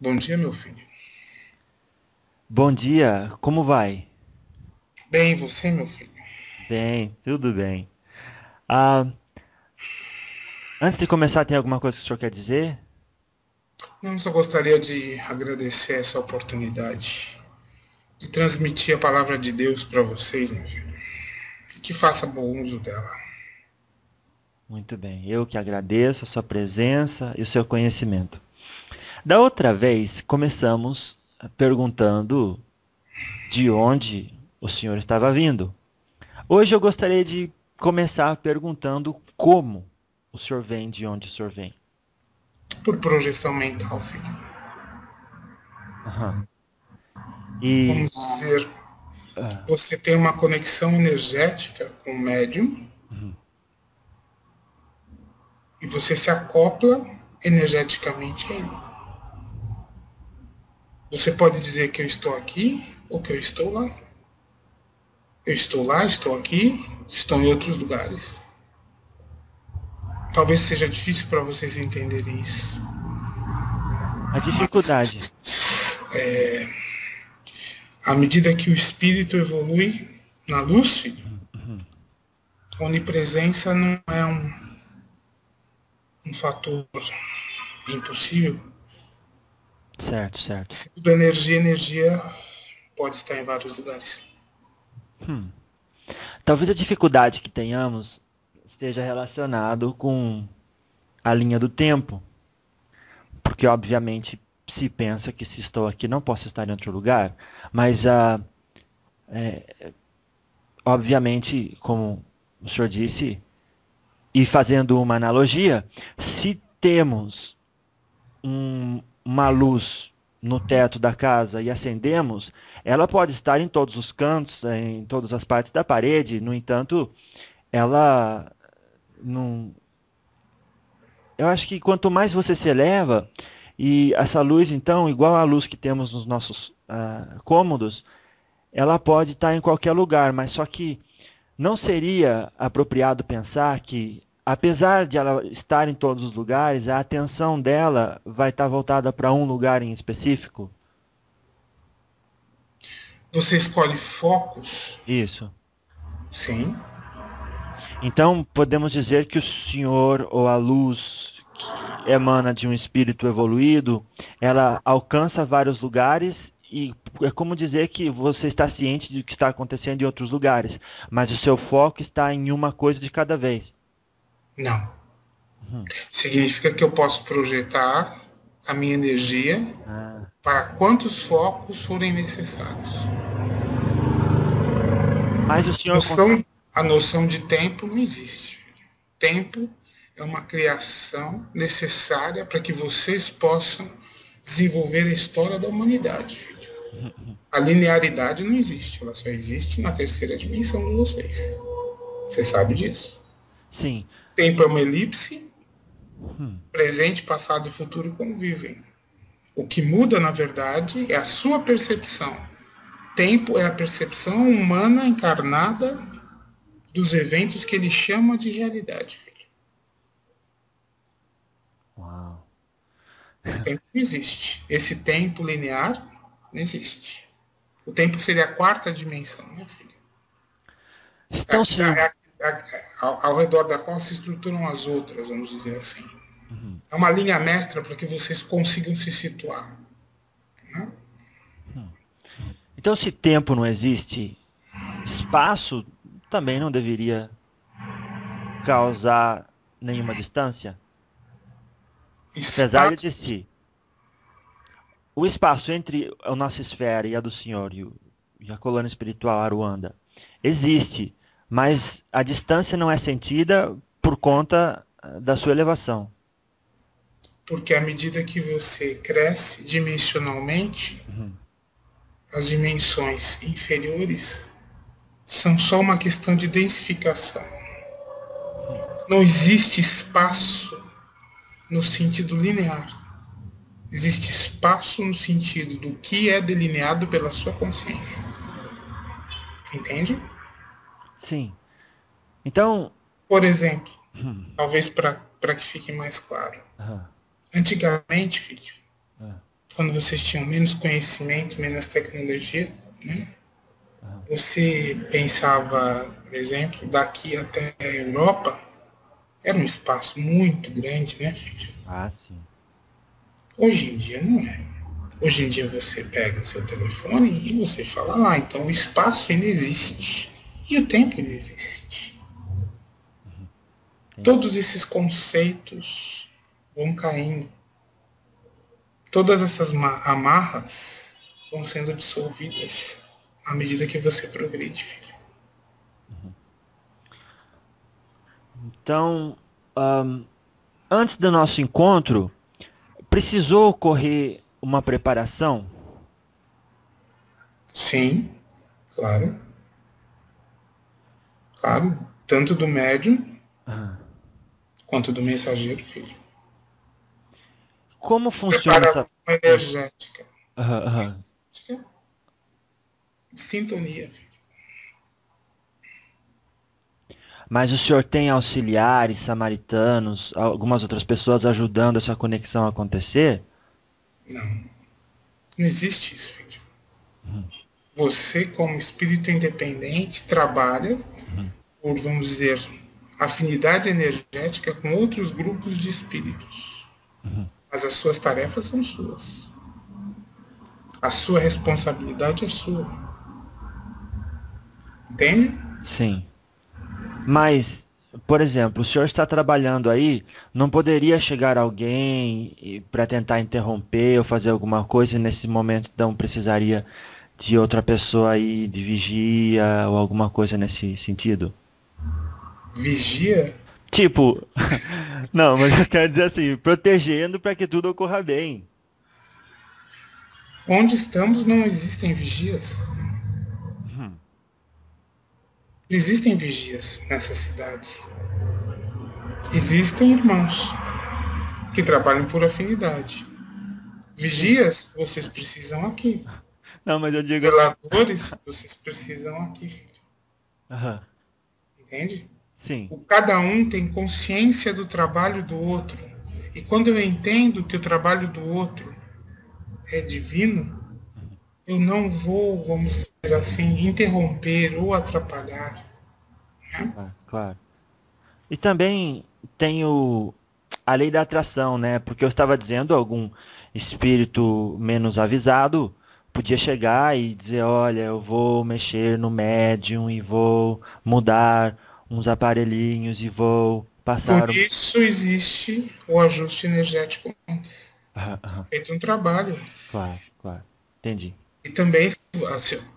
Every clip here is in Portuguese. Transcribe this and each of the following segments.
Bom dia, meu filho. Bom dia, como vai? Bem, e você, meu filho? Bem, tudo bem. Ah, Antes de começar, tem alguma coisa que o senhor quer dizer? Eu só gostaria de agradecer essa oportunidade de transmitir a palavra de Deus para vocês, meu filho. E que faça bom uso dela. Muito bem, eu que agradeço a sua presença e o seu conhecimento. Da outra vez, começamos perguntando de onde o senhor estava vindo. Hoje eu gostaria de começar perguntando como o senhor vem, de onde o senhor vem. Por projeção mental, filho. Aham. E, Vamos dizer, ah, você tem uma conexão energética com o médium uhum, e você se acopla energeticamente a ele. Você pode dizer que eu estou aqui ou que eu estou lá. Eu estou lá, estou aqui, estou em outros lugares. Talvez seja difícil para vocês entenderem isso. a dificuldade. À medida que o espírito evolui na luz, filho, Uhum, uhum. a onipresença não é um fator impossível. Certo, certo. Se tudo é energia, energia pode estar em vários lugares. Hum. Talvez a dificuldade que tenhamos esteja relacionado com a linha do tempo, porque obviamente se pensa que se estou aqui não posso estar em outro lugar, mas obviamente, como o senhor disse, e fazendo uma analogia, se temos uma luz no teto da casa e acendemos, ela pode estar em todos os cantos, em todas as partes da parede, no entanto, ela não. Eu acho que quanto mais você se eleva, e essa luz, então, igual à luz que temos nos nossos cômodos, ela pode estar em qualquer lugar, mas só que não seria apropriado pensar que, apesar de ela estar em todos os lugares, a atenção dela vai estar voltada para um lugar em específico? Você escolhe focos, Isso. sim. Então, podemos dizer que o Senhor, ou a luz que emana de um espírito evoluído, ela alcança vários lugares e é como dizer que você está ciente de o que está acontecendo em outros lugares, mas o seu foco está em uma coisa de cada vez. Não. Uhum. Significa que eu posso projetar a minha energia Ah, para quantos focos forem necessários. mas o Senhor Noção, a noção de tempo não existe. Tempo é uma criação necessária para que vocês possam desenvolver a história da humanidade. A linearidade não existe, ela só existe na terceira dimensão de vocês. Você sabe disso. Sim. Tempo é uma elipse, Hum. presente, passado e futuro convivem. O que muda, na verdade, é a sua percepção. Tempo é a percepção humana encarnada dos eventos que ele chama de realidade. Uau. O tempo não existe. Esse tempo linear não existe. O tempo seria a quarta dimensão, né, filho? Então, senhor. Ao redor da qual se estruturam as outras, vamos dizer assim. Uhum. É uma linha mestra para que vocês consigam se situar. Né? Hum. Então, se tempo não existe, espaço também não deveria causar nenhuma distância? Apesar de Espaço, si, o espaço entre a nossa esfera e a do Senhor e a colônia espiritual Aruanda existe, mas a distância não é sentida por conta da sua elevação. porque à medida que você cresce dimensionalmente, Uhum. as dimensões inferiores são só uma questão de densificação. Uhum. Não existe espaço no sentido linear. Existe espaço no sentido do que é delineado pela sua consciência. Entende? Sim. Então, Por exemplo, uhum. talvez para que fique mais claro. Aham, Antigamente, filho, aham. quando vocês tinham menos conhecimento, menos tecnologia, né? Você pensava, por exemplo, daqui até a Europa, era um espaço muito grande, né, filho? Ah, sim. Hoje em dia não é. Hoje em dia você pega seu telefone e você fala lá, então o espaço ainda existe e o tempo ainda existe. Entendi. Todos esses conceitos vão caindo. Todas essas amarras vão sendo dissolvidas à medida que você progride, filho. Então, antes do nosso encontro, precisou ocorrer uma preparação? Sim, claro, claro. Tanto do médium Ah. quanto do mensageiro, filho. Como funciona essa. Preparação energética. Aham, aham. Sintonia, filho. Mas o senhor tem auxiliares, samaritanos, algumas outras pessoas ajudando essa conexão a acontecer? Não, não existe isso, filho. Você, como espírito independente, trabalha por, vamos dizer, afinidade energética com outros grupos de espíritos. Mas as suas tarefas são suas. A sua responsabilidade é sua. Entende? Sim. Mas, por exemplo, o senhor está trabalhando aí, não poderia chegar alguém para tentar interromper ou fazer alguma coisa e nesse momento não precisaria de outra pessoa aí de vigia ou alguma coisa nesse sentido? Vigia. Tipo, não, mas eu quero dizer assim, protegendo para que tudo ocorra bem. Onde estamos não existem vigias. Hum. Existem vigias nessas cidades. Existem irmãos que trabalham por afinidade. Sim. Vigias, vocês precisam aqui. Não, mas eu digo assim. Zeladores, vocês precisam aqui, filho. Aham. Entende? Sim. Cada um tem consciência do trabalho do outro. E quando eu entendo que o trabalho do outro é divino, eu não vou, vamos dizer assim, interromper ou atrapalhar. Né? Claro, claro. E também tem a lei da atração, né? Porque eu estava dizendo, algum espírito menos avisado podia chegar e dizer, olha, eu vou mexer no médium e vou mudar uns aparelhinhos e vou Por passar isso existe o ajuste energético antes. Aham, É aham. feito um trabalho. Claro, claro. Entendi. E também,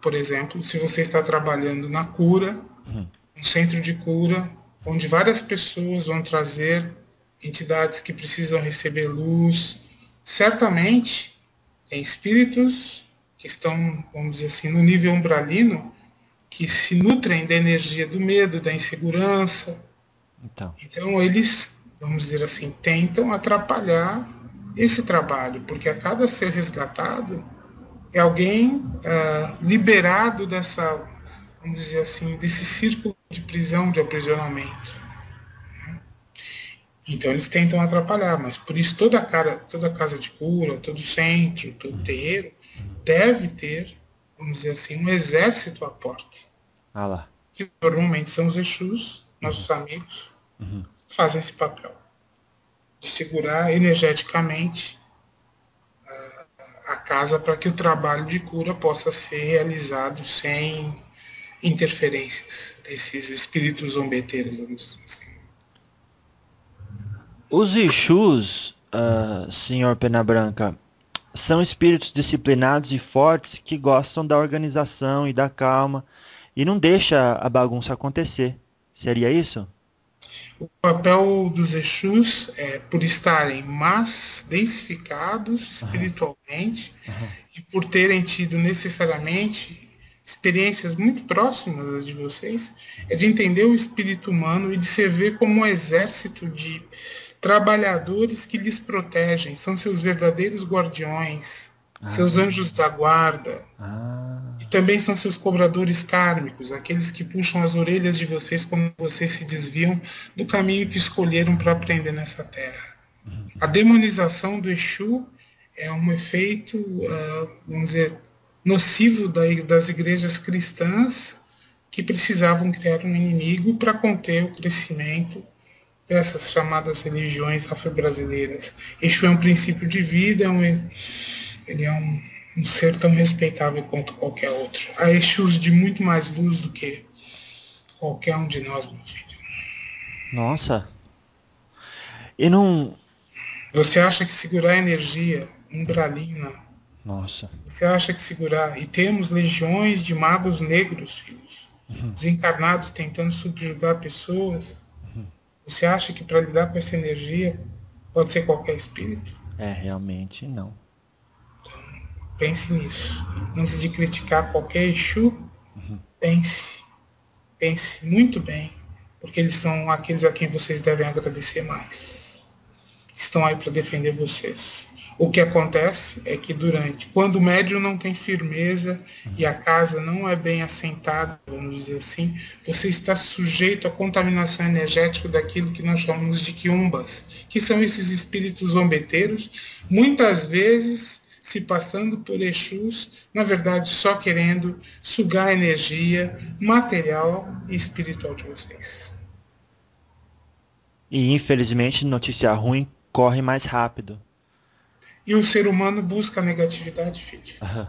por exemplo, se você está trabalhando na cura, Uhum. um centro de cura, onde várias pessoas vão trazer entidades que precisam receber luz. Certamente, tem espíritos que estão, vamos dizer assim, no nível umbralino, que se nutrem da energia do medo, da insegurança. Então, Então, eles, vamos dizer assim, tentam atrapalhar esse trabalho, porque a cada ser resgatado é alguém liberado dessa, vamos dizer assim, desse círculo de prisão, de aprisionamento. Então eles tentam atrapalhar, mas por isso toda casa de cura, todo centro, todo terreiro deve ter, vamos dizer assim, um exército à porta, ah lá. que normalmente são os Exus, Uhum, nossos amigos, uhum. que fazem esse papel de segurar energeticamente a casa para que o trabalho de cura possa ser realizado sem interferências desses espíritos zombeteiros, vamos dizer assim. Os Exus, senhor Pena Branca, são espíritos disciplinados e fortes que gostam da organização e da calma e não deixa a bagunça acontecer. Seria isso? O papel dos Exus é por estarem mais densificados Aham, espiritualmente aham. e por terem tido necessariamente experiências muito próximas às de vocês, é de entender o espírito humano e de se ver como um exército de trabalhadores que lhes protegem, são seus verdadeiros guardiões, seus Ah, anjos da guarda, e ah, também são seus cobradores kármicos, aqueles que puxam as orelhas de vocês quando vocês se desviam do caminho que escolheram para aprender nessa terra. A demonização do Exu é um efeito, vamos dizer, nocivo das igrejas cristãs que precisavam criar um inimigo para conter o crescimento dessas chamadas religiões afro-brasileiras. Exu é um princípio de vida, ele é um ser tão respeitável quanto qualquer outro. Há Exus de muito mais luz do que qualquer um de nós, meu filho. Nossa. E não. Você acha que segurar a energia umbralina, Nossa. você acha que segurar, e temos legiões de magos negros, filhos, desencarnados tentando subjugar pessoas, você acha que para lidar com essa energia pode ser qualquer espírito? É, realmente não. Pense nisso. Antes de criticar qualquer Exu, pense. Pense muito bem, porque eles são aqueles a quem vocês devem agradecer mais. Estão aí para defender vocês. O que acontece é que quando o médium não tem firmeza e a casa não é bem assentada, vamos dizer assim, você está sujeito à contaminação energética daquilo que nós chamamos de quiumbas, que são esses espíritos zombeteiros, muitas vezes se passando por Exus, na verdade só querendo sugar a energia material e espiritual de vocês. E infelizmente notícia ruim corre mais rápido. E o ser humano busca a negatividade, filho.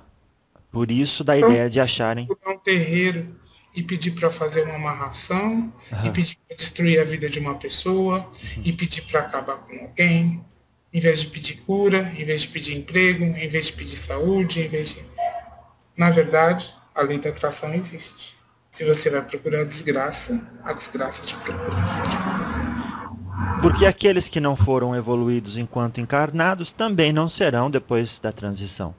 Por isso da Então, ideia de acharem. um terreiro e pedir para fazer uma amarração, e pedir para destruir a vida de uma pessoa, e pedir para acabar com alguém, em vez de pedir cura, em vez de pedir emprego, em vez de pedir saúde, em vez de... Na verdade, a lei da atração existe. Se você vai procurar a desgraça te procura. Porque aqueles que não foram evoluídos enquanto encarnados também não serão depois da transição.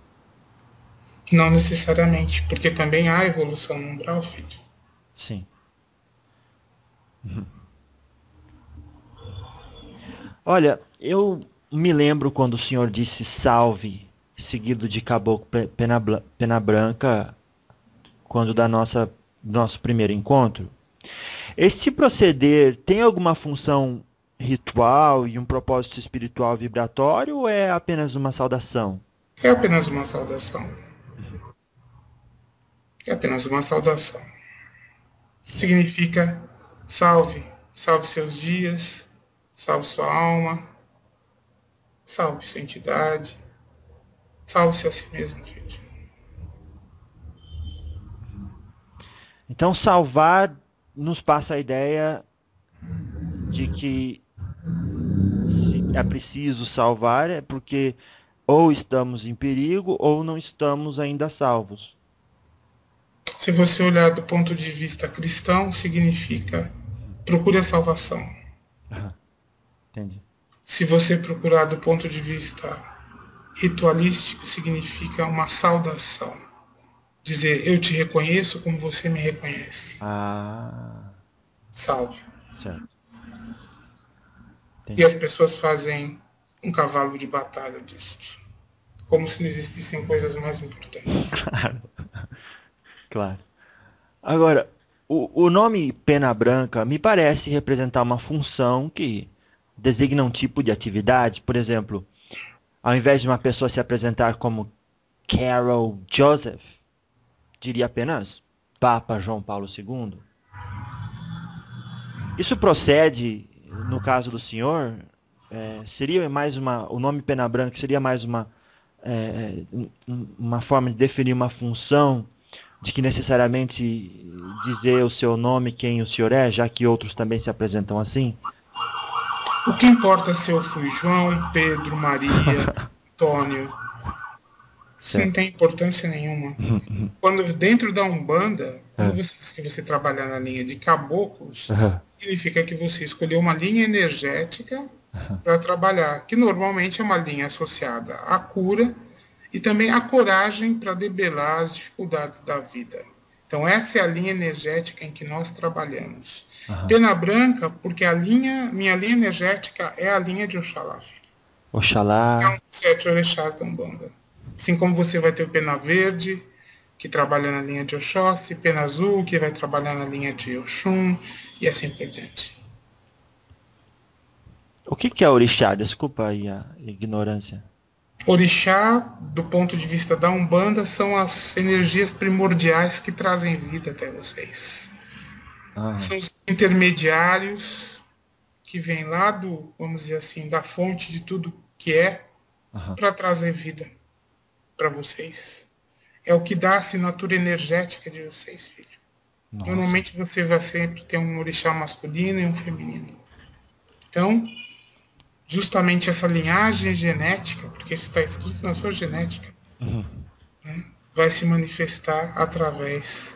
Não necessariamente, porque também há evolução no umbral, filho. Sim. Olha, eu me lembro quando o senhor disse salve, seguido de caboclo pena branca, quando da nosso primeiro encontro. Este proceder tem alguma função ritual e um propósito espiritual vibratório ou é apenas uma saudação? É apenas uma saudação. É apenas uma saudação. Significa salve, salve seus dias, salve sua alma, salve sua entidade, salve-se a si mesmo, gente. Então, salvar nos passa a ideia de que se é preciso salvar é porque ou estamos em perigo ou não estamos ainda salvos. Se você olhar do ponto de vista cristão, significa procure a salvação. Entendi. Se você procurar do ponto de vista ritualístico, significa uma saudação. Dizer, eu te reconheço como você me reconhece. Salve. Certo. E as pessoas fazem um cavalo de batalha disso. Como se não existissem coisas mais importantes. Claro. Agora, o nome pena branca me parece representar uma função que designa um tipo de atividade. Por exemplo, ao invés de uma pessoa se apresentar como Carol Joseph, diria apenas Papa João Paulo II. Isso procede, no caso do senhor, seria mais o nome pena branca seria mais uma forma de definir uma função de que necessariamente dizer o seu nome, quem o senhor é, já que outros também se apresentam assim? O que importa se eu fui João, Pedro, Maria, Antônio? Isso não tem importância nenhuma. Quando dentro da Umbanda, se você trabalhar na linha de caboclos, significa que você escolheu uma linha energética para trabalhar, que normalmente é uma linha associada à cura e também à coragem para debelar as dificuldades da vida. Então essa é a linha energética em que nós trabalhamos. Pena branca, porque minha linha energética é a linha de Oxalá. Oxalá. É um dos 7 orixás da Umbanda. Assim como você vai ter o pena verde, que trabalha na linha de Oxóssi, pena azul, que vai trabalhar na linha de Oxum, e assim por diante. O que é orixá? Desculpa aí a ignorância. Orixá, do ponto de vista da Umbanda, são as energias primordiais que trazem vida até vocês. Ah, São os intermediários que vêm lá do, vamos dizer assim, da fonte de tudo que é, aham. para trazer vida para vocês. É o que dá a assinatura energética de vocês, filho. Nossa. Normalmente você vai sempre ter um orixá masculino e um feminino. Então, justamente essa linhagem genética, porque isso está escrito na sua genética, Uhum. vai se manifestar através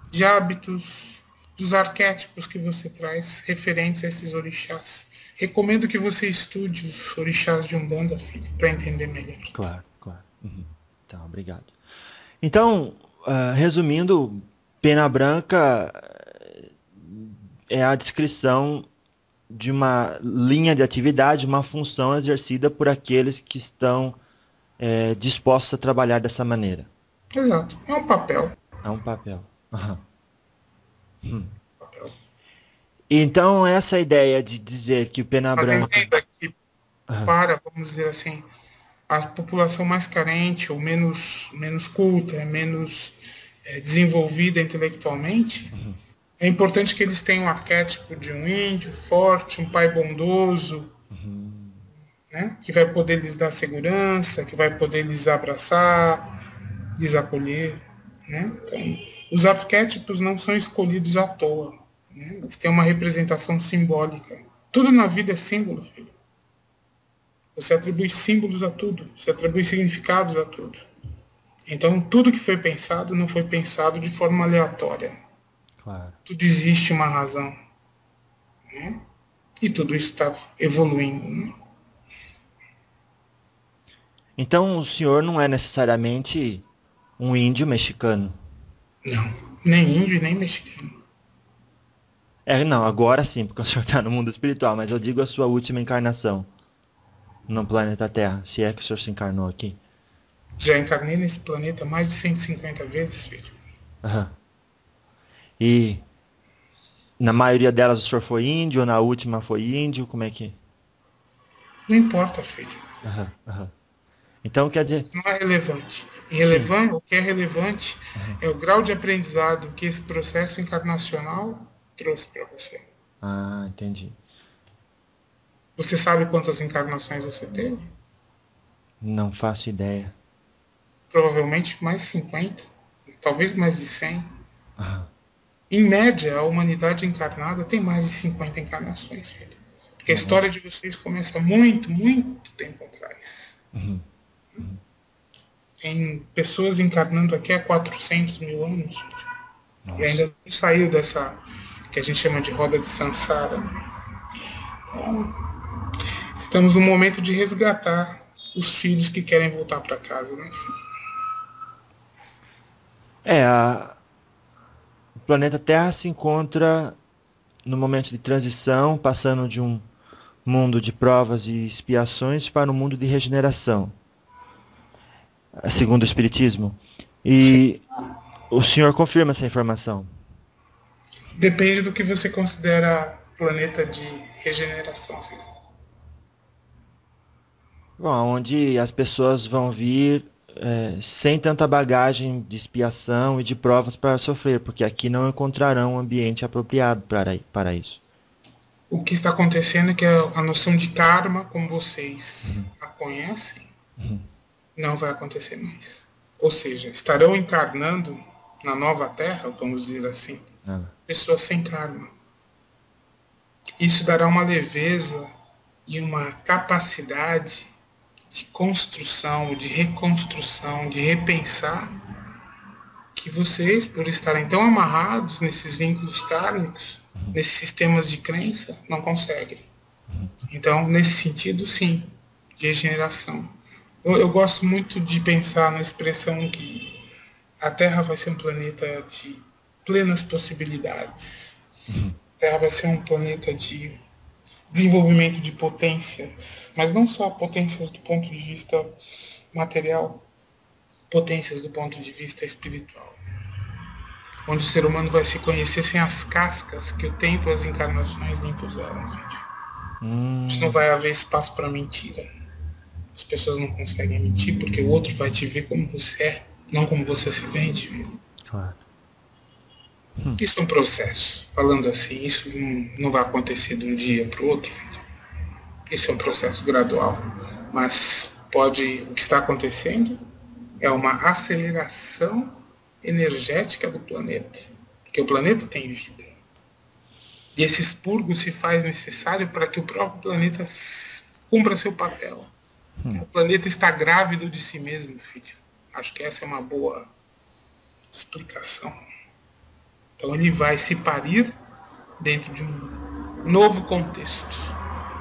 de hábitos, dos arquétipos que você traz referentes a esses orixás. Recomendo que você estude os orixás de Umbanda, filho, para entender melhor. Claro, claro. Uhum. Tá, obrigado. Então, resumindo, pena branca é a descrição de uma linha de atividade, uma função exercida por aqueles que estão dispostos a trabalhar dessa maneira. Exato. É um papel. É um papel. Aham. Papel. Então, essa ideia de dizer que o pena Mas branca. entenda que Aham. para, vamos dizer assim, a população mais carente ou menos culta, menos desenvolvida intelectualmente, Uhum. é importante que eles tenham o arquétipo de um índio forte, um pai bondoso, Uhum. né, que vai poder lhes dar segurança, que vai poder lhes abraçar, lhes acolher. Né? Então, os arquétipos não são escolhidos à toa. Né? Eles têm uma representação simbólica. Tudo na vida é símbolo, filho. Você atribui símbolos a tudo, você atribui significados a tudo. Então, tudo que foi pensado não foi pensado de forma aleatória. Claro. Tudo existe uma razão. Né? E tudo isso está evoluindo. Né? Então, o senhor não é necessariamente um índio mexicano. Não, nem índio nem mexicano. Não, agora sim, porque o senhor está no mundo espiritual, mas eu digo a sua última encarnação no planeta Terra, se é que o senhor se encarnou aqui. Já encarnei nesse planeta mais de 150 vezes, filho. Aham. E na maioria delas o senhor foi índio, ou na última foi índio, como é que... Não importa, filho. Aham, aham. Então quer dizer... Não é relevante. Sim. Irrelevante, o que é relevante Aham. é o grau de aprendizado que esse processo encarnacional trouxe para você. Ah, entendi. Você sabe quantas encarnações você teve? Não faço ideia. Provavelmente mais de 50, talvez mais de 100. Aham. Em média, a humanidade encarnada tem mais de 50 encarnações, filho. Porque a Nossa. história de vocês começa muito, muito tempo atrás. Uhum. Tem pessoas encarnando aqui há 400 mil anos. E Nossa. ainda não saiu dessa, que a gente chama de roda de Sansara. Então, estamos no momento de resgatar os filhos que querem voltar para casa, né, filho? O planeta Terra se encontra no momento de transição, passando de um mundo de provas e expiações para um mundo de regeneração, segundo o Espiritismo. Sim. E o senhor confirma essa informação? Depende do que você considera planeta de regeneração, filho. Bom, onde as pessoas vão vir sem tanta bagagem de expiação e de provas para sofrer, porque aqui não encontrarão um ambiente apropriado para isso. O que está acontecendo é que a noção de karma, como vocês Uhum. a conhecem, Uhum. não vai acontecer mais. Ou seja, estarão encarnando na nova Terra, vamos dizer assim, Ah, pessoas sem karma. Isso dará uma leveza e uma capacidade de construção, de reconstrução, de repensar, que vocês, por estarem tão amarrados nesses vínculos kármicos, nesses sistemas de crença, não conseguem. Então, nesse sentido, sim, de regeneração. Eu gosto muito de pensar na expressão que a Terra vai ser um planeta de plenas possibilidades. uhum. A Terra vai ser um planeta de desenvolvimento de potências, mas não só potências do ponto de vista material, potências do ponto de vista espiritual, onde o ser humano vai se conhecer sem as cascas que o tempo e as encarnações lhe impuseram. Onde não vai haver espaço para mentira. As pessoas não conseguem mentir porque o outro vai te ver como você é, não como você se vende. Claro. Isso é um processo. Falando assim, isso não vai acontecer de um dia para o outro. Isso é um processo gradual. Mas o que está acontecendo é uma aceleração energética do planeta. Porque o planeta tem vida. E esse expurgo se faz necessário para que o próprio planeta cumpra seu papel. O planeta está grávido de si mesmo, filho. Acho que essa é uma boa explicação. Então ele vai se parir dentro de um novo contexto,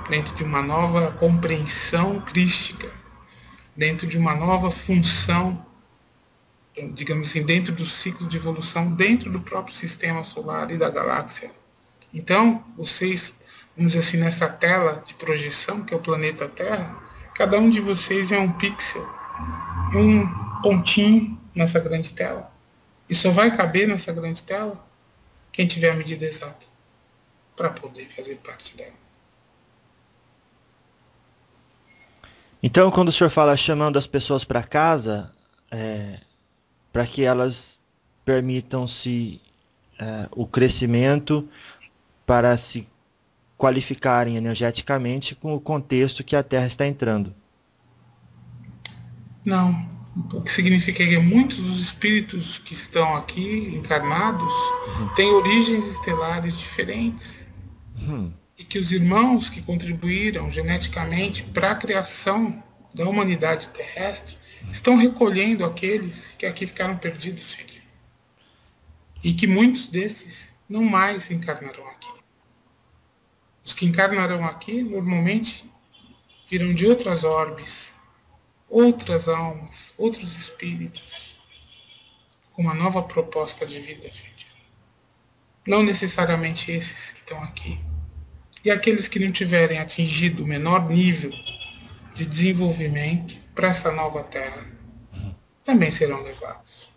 dentro de uma nova compreensão crística, dentro de uma nova função, digamos assim, dentro do ciclo de evolução, dentro do próprio sistema solar e da galáxia. Então, vocês, vamos dizer assim, nessa tela de projeção, que é o planeta Terra, cada um de vocês é um pixel, um pontinho nessa grande tela. E só vai caber nessa grande tela quem tiver a medida exata para poder fazer parte dela. Então, quando o senhor fala chamando as pessoas para casa, para que elas permitam-se o crescimento para se qualificarem energeticamente com o contexto que a Terra está entrando. Não. O que significa que muitos dos espíritos que estão aqui encarnados têm origens estelares diferentes. E que os irmãos que contribuíram geneticamente para a criação da humanidade terrestre estão recolhendo aqueles que aqui ficaram perdidos, filho. E que muitos desses não mais encarnarão aqui. Os que encarnarão aqui, normalmente, virão de outras orbes, outras almas, outros espíritos, com uma nova proposta de vida, filho. Não necessariamente esses que estão aqui. E aqueles que não tiverem atingido o menor nível de desenvolvimento para essa nova Terra, também serão levados.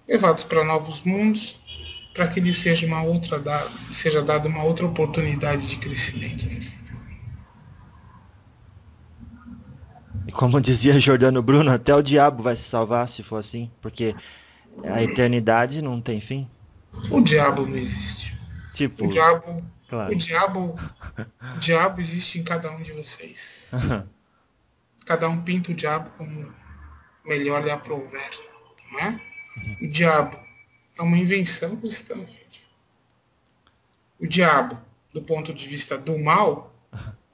Levados para novos mundos, para que lhes seja dada uma outra oportunidade de crescimento. E como dizia Giordano Bruno, até o diabo vai se salvar se for assim, porque a eternidade não tem fim. O diabo não existe. Tipo, claro. O diabo existe em cada um de vocês. Cada um pinta o diabo como melhor lhe aprouver, não é? O diabo é uma invenção cristã, filho. O diabo, do ponto de vista do mal,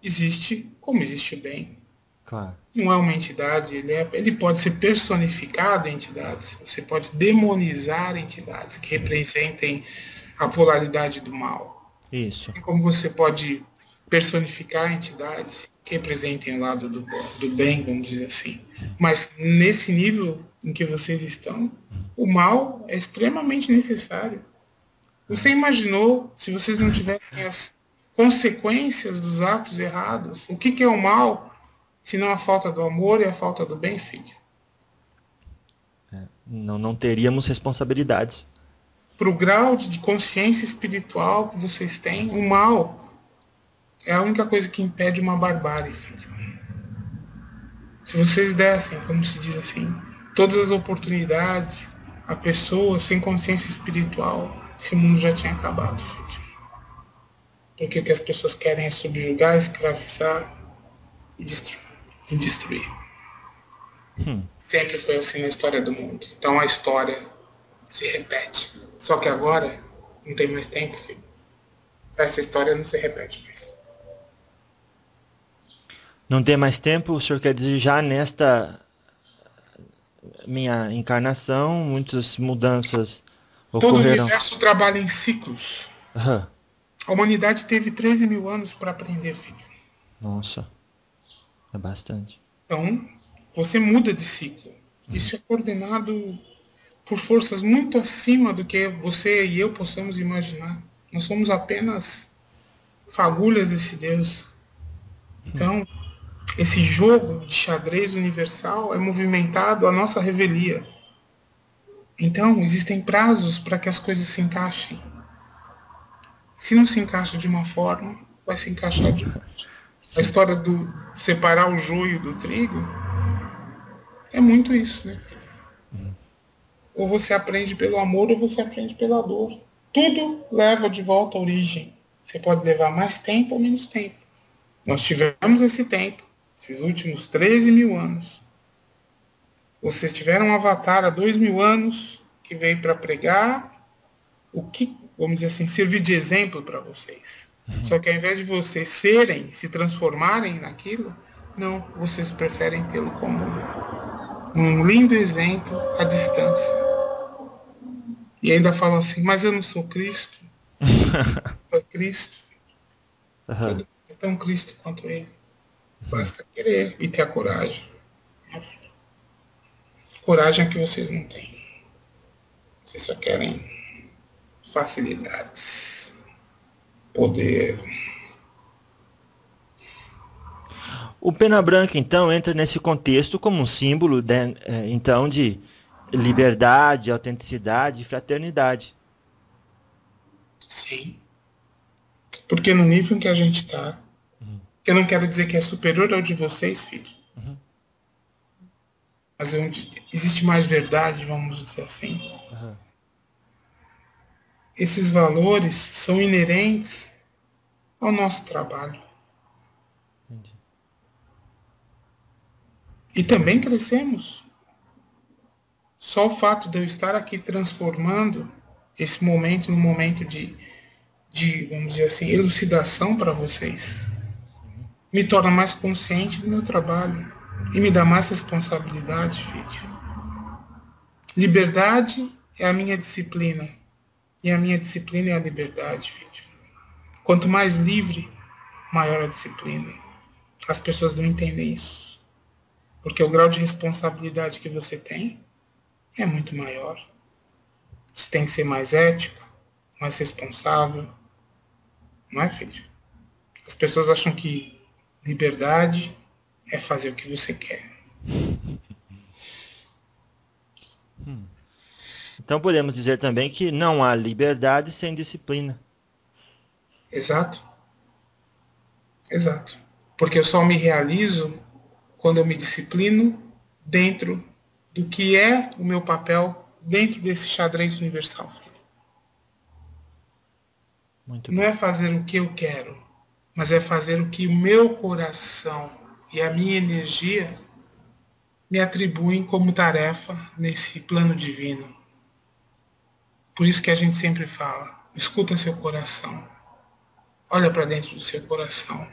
existe como existe o bem. Claro. Não é uma entidade, ele pode ser personificado em entidades. Você pode demonizar entidades que representem a polaridade do mal. Isso. Assim como você pode personificar entidades que representem o lado do bem, vamos dizer assim. Mas nesse nível em que vocês estão, o mal é extremamente necessário. Você imaginou, se vocês não tivessem as consequências dos atos errados, o que é o mal, se não a falta do amor e a falta do bem, filho? Não teríamos responsabilidades. Para o grau de consciência espiritual que vocês têm, o mal é a única coisa que impede uma barbárie, filho. Se vocês dessem, como se diz assim, todas as oportunidades a pessoas sem consciência espiritual, esse mundo já tinha acabado, filho. Porque o que as pessoas querem é subjugar, escravizar e destruir. Sempre foi assim na história do mundo. Então a história se repete. Só que agora não tem mais tempo, filho. Essa história não se repete mais. Não tem mais tempo, o senhor quer dizer já nesta minha encarnação, muitas mudanças ocorreram. Todo o universo trabalha em ciclos. A humanidade teve 13 mil anos para aprender, filho. Nossa, é bastante. Então, você muda de ciclo. Isso é coordenado por forças muito acima do que você e eu possamos imaginar. Nós somos apenas fagulhas desse Deus. Então, esse jogo de xadrez universal é movimentado à nossa revelia. Então, existem prazos para que as coisas se encaixem. Se não se encaixa de uma forma, vai se encaixar de outra. A história do separar o joio do trigo É muito isso, né? Ou você aprende pelo amor ou você aprende pela dor. Tudo leva de volta à origem. Você pode levar mais tempo ou menos tempo. Nós tivemos esse tempo, esses últimos 13 mil anos. Vocês tiveram um avatar há 2.000 anos que veio para pregar o que, vamos dizer assim, servir de exemplo para vocês. Só que ao invés de vocês serem, se transformarem naquilo, não, vocês preferem tê-lo como um lindo exemplo à distância. E ainda falam assim, mas eu não sou Cristo. É Cristo. Todo mundo é tão Cristo quanto ele. Basta querer e ter a coragem. Coragem é que vocês não têm. Vocês só querem facilidades, poder. O Pena Branca, então, entra nesse contexto como um símbolo, então, de liberdade, autenticidade e fraternidade. Sim. Porque no nível em que a gente está, eu não quero dizer que é superior ao de vocês, filho. Mas onde existe mais verdade, vamos dizer assim. Esses valores são inerentes ao nosso trabalho. Entendi. E também crescemos. Só o fato de eu estar aqui transformando esse momento num momento de vamos dizer assim, elucidação para vocês, me torna mais consciente do meu trabalho e me dá mais responsabilidade, filho. Liberdade é a minha disciplina e a minha disciplina é a liberdade, filho. Quanto mais livre, maior a disciplina. As pessoas não entendem isso, porque o grau de responsabilidade que você tem é muito maior. Você tem que ser mais ético, mais responsável, não é, filho? As pessoas acham que liberdade é fazer o que você quer. Então podemos dizer também que não há liberdade sem disciplina. Exato. Exato. Porque eu só me realizo quando eu me disciplino dentro do que é o meu papel dentro desse xadrez universal. Muito Não bom. é fazer o que eu quero, mas é fazer o que o meu coração e a minha energia me atribuem como tarefa nesse plano divino. Por isso que a gente sempre fala, escuta seu coração, olha para dentro do seu coração,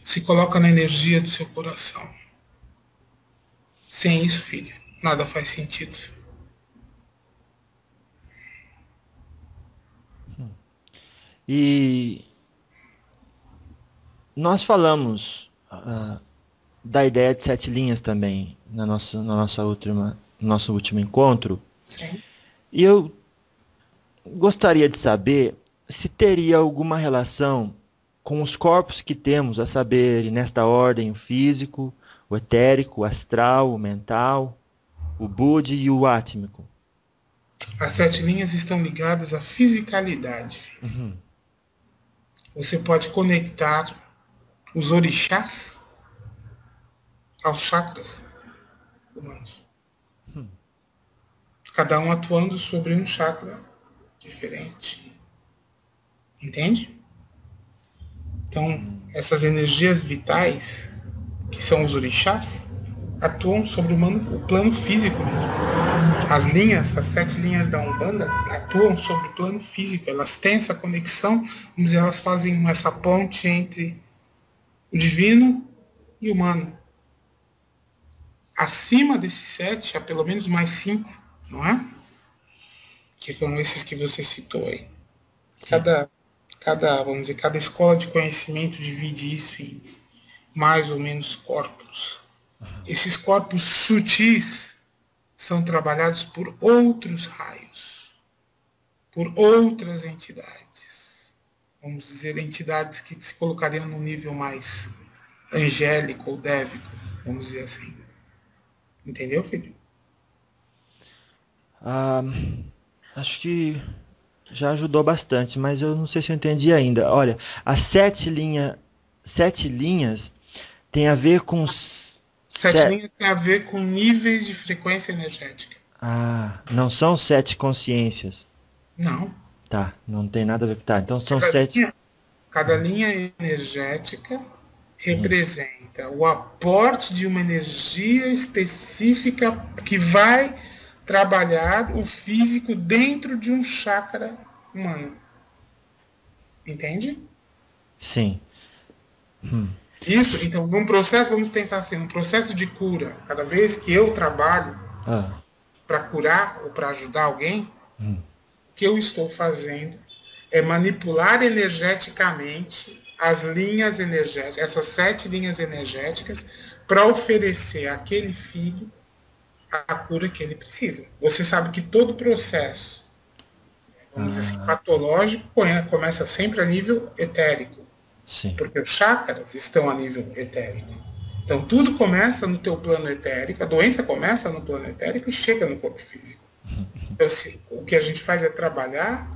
se coloca na energia do seu coração. Sem isso, filho, nada faz sentido. E nós falamos da ideia de 7 linhas também no nosso último encontro. Sim. E eu gostaria de saber se teria alguma relação com os corpos que temos, a saber, nesta ordem, o físico, o etérico, o astral, o mental, o budi e o átmico. As 7 linhas estão ligadas à fisicalidade. Você pode conectar os orixás aos chakras humanos. Cada um atuando sobre um chakra diferente. Entende? Então, essas energias vitais, que são os orixás, atuam sobre o plano físico mesmo. As linhas, as 7 linhas da Umbanda, atuam sobre o plano físico. Elas têm essa conexão, vamos dizer, elas fazem essa ponte entre o divino e o humano. Acima desses 7, há pelo menos mais 5, não é? Que foram esses que você citou aí. Vamos dizer, cada escola de conhecimento divide isso em mais ou menos corpos. Esses corpos sutis são trabalhados por outros raios, por outras entidades. Vamos dizer, entidades que se colocariam num nível mais angélico ou dévico, vamos dizer assim. Entendeu, filho? Acho que já ajudou bastante, mas eu não sei se eu entendi ainda. Olha, as 7 linhas tem a ver com Sete linhas tem a ver com níveis de frequência energética. Ah, não são 7 consciências. Não. Tá, não tem nada a ver com... Tá, então são 7... Cada linha energética representa o aporte de uma energia específica que vai trabalhar o físico dentro de um chakra humano. Entende? Sim. Isso, então, num processo, vamos pensar assim, num processo de cura, cada vez que eu trabalho para curar ou para ajudar alguém, o que eu estou fazendo é manipular energeticamente as linhas energéticas, essas 7 linhas energéticas, para oferecer àquele filho a cura que ele precisa. Você sabe que todo processo, vamos dizer assim, patológico, começa sempre a nível etérico. Sim. Porque os chakras estão a nível etérico. Então tudo começa no teu plano etérico, a doença começa no plano etérico e chega no corpo físico. Então, o que a gente faz é trabalhar,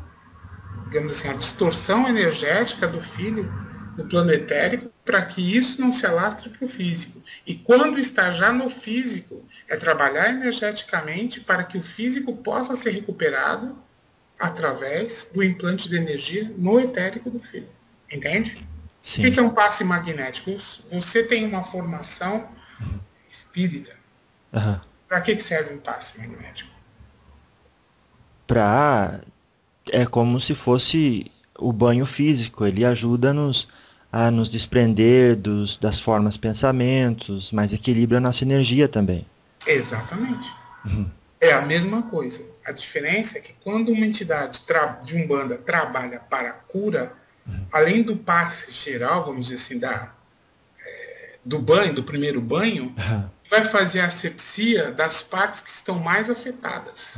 digamos assim, a distorção energética do filho no plano etérico para que isso não se alastre para o físico. E quando está já no físico, é trabalhar energeticamente para que o físico possa ser recuperado através do implante de energia no etérico do filho. Entende? Sim. O que é um passe magnético? Você tem uma formação espírita. Para que serve um passe magnético? É como se fosse o banho físico. Ele ajuda-nos a nos desprender das formas pensamentos, mas equilibra a nossa energia também. Exatamente. É a mesma coisa. A diferença é que quando uma entidade de Umbanda trabalha para a cura, além do passe geral, vamos dizer assim, do banho, do primeiro banho, vai fazer a asepsia das partes que estão mais afetadas.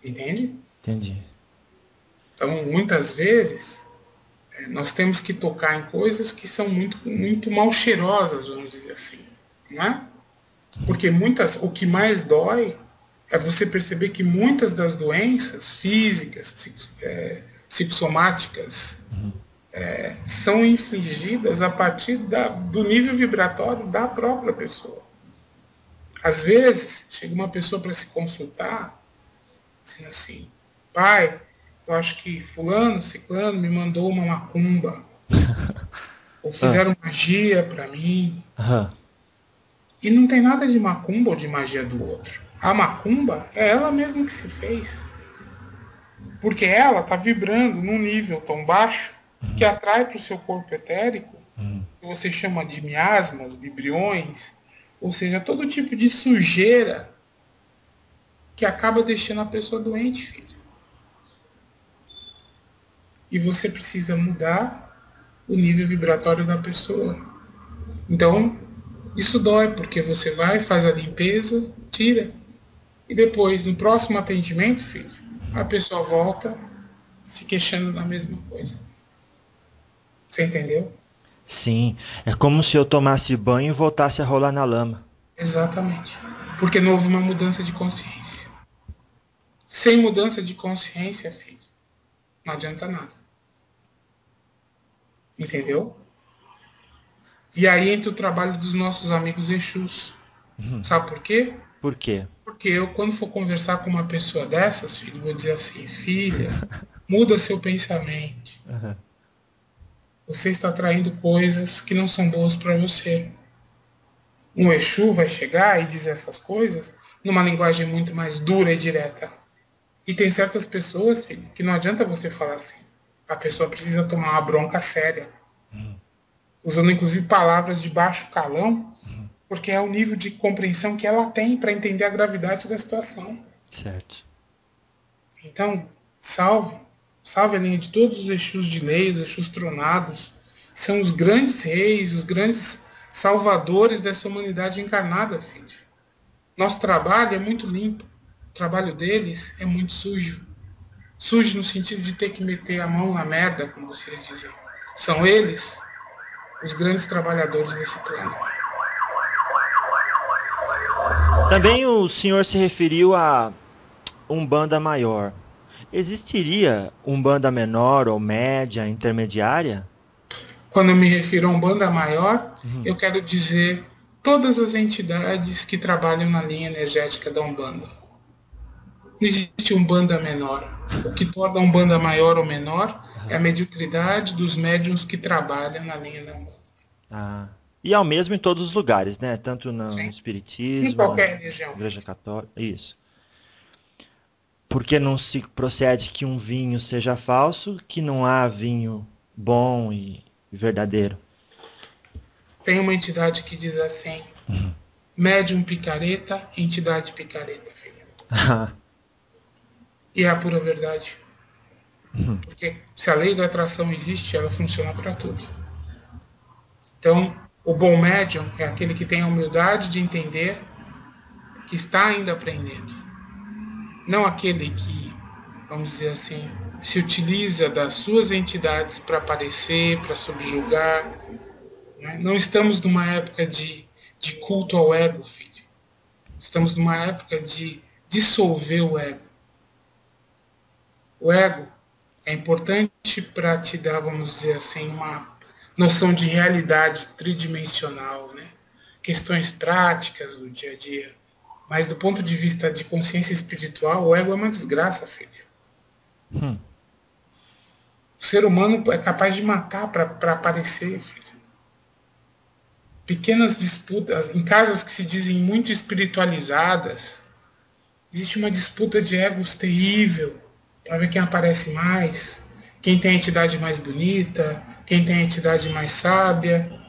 Entende? Entendi. Então, muitas vezes, nós temos que tocar em coisas que são muito, muito mal cheirosas, vamos dizer assim. Não é? Porque o que mais dói é você perceber que muitas das doenças físicas, psicossomáticas, são infligidas a partir do nível vibratório da própria pessoa. Às vezes, chega uma pessoa para se consultar, dizendo assim, pai, eu acho que fulano, ciclano me mandou uma macumba, ou fizeram magia para mim. E não tem nada de macumba ou de magia do outro. A macumba é ela mesma que se fez. Porque ela está vibrando num nível tão baixo que atrai para o seu corpo etérico, que você chama de miasmas, vibriões, ou seja, todo tipo de sujeira que acaba deixando a pessoa doente, filho. E você precisa mudar o nível vibratório da pessoa. Então, isso dói, porque você vai, faz a limpeza, tira. E depois, no próximo atendimento, filho, a pessoa volta se queixando da mesma coisa. Você entendeu? Sim. É como se eu tomasse banho e voltasse a rolar na lama. Exatamente. Porque não houve uma mudança de consciência. Sem mudança de consciência, filho, não adianta nada. Entendeu? E aí entra o trabalho dos nossos amigos Exus. Sabe por quê? Por quê? Porque eu, quando for conversar com uma pessoa dessas, filho, vou dizer assim, filha, muda seu pensamento. Você está atraindo coisas que não são boas para você. Um Exu vai chegar e dizer essas coisas numa linguagem muito mais dura e direta. E tem certas pessoas, filho, que não adianta você falar assim. A pessoa precisa tomar uma bronca séria. Usando inclusive palavras de baixo calão, porque é o nível de compreensão que ela tem para entender a gravidade da situação. Certo. Então, salve a linha de todos os Exus de lei, os Exus tronados, são os grandes reis, os grandes salvadores dessa humanidade encarnada, filho. Nosso trabalho é muito limpo, o trabalho deles é muito sujo. Sujo no sentido de ter que meter a mão na merda, como vocês dizem. São eles os grandes trabalhadores desse plano. Também o senhor se referiu a Umbanda maior. Existiria Umbanda menor ou média, intermediária? Quando eu me refiro a Umbanda maior, eu quero dizer todas as entidades que trabalham na linha energética da Umbanda. Não existe Umbanda menor. O que torna a Umbanda maior ou menor é a mediocridade dos médiuns que trabalham na linha da Umbanda. Ah. E é o mesmo em todos os lugares, né? Tanto no Sim. Em Espiritismo, na qualquer religião. Igreja Católica. Isso. Porque não se procede que um vinho seja falso, que não há vinho bom e verdadeiro. Tem uma entidade que diz assim: médium picareta, entidade picareta, filho. E é a pura verdade. Porque se a lei da atração existe, ela funciona para tudo. Então, o bom médium é aquele que tem a humildade de entender que está ainda aprendendo. Não aquele que, vamos dizer assim, se utiliza das suas entidades para aparecer, para subjugar. Né? Não estamos numa época de culto ao ego, filho. Estamos numa época de dissolver o ego. O ego é importante para te dar, vamos dizer assim, uma noção de realidade tridimensional, né? Questões práticas do dia a dia. Mas do ponto de vista de consciência espiritual, o ego é uma desgraça, filho. O ser humano é capaz de matar para aparecer, filho. Pequenas disputas, em casas que se dizem muito espiritualizadas, existe uma disputa de egos terrível para ver quem aparece mais, quem tem a entidade mais bonita, quem tem a entidade mais sábia.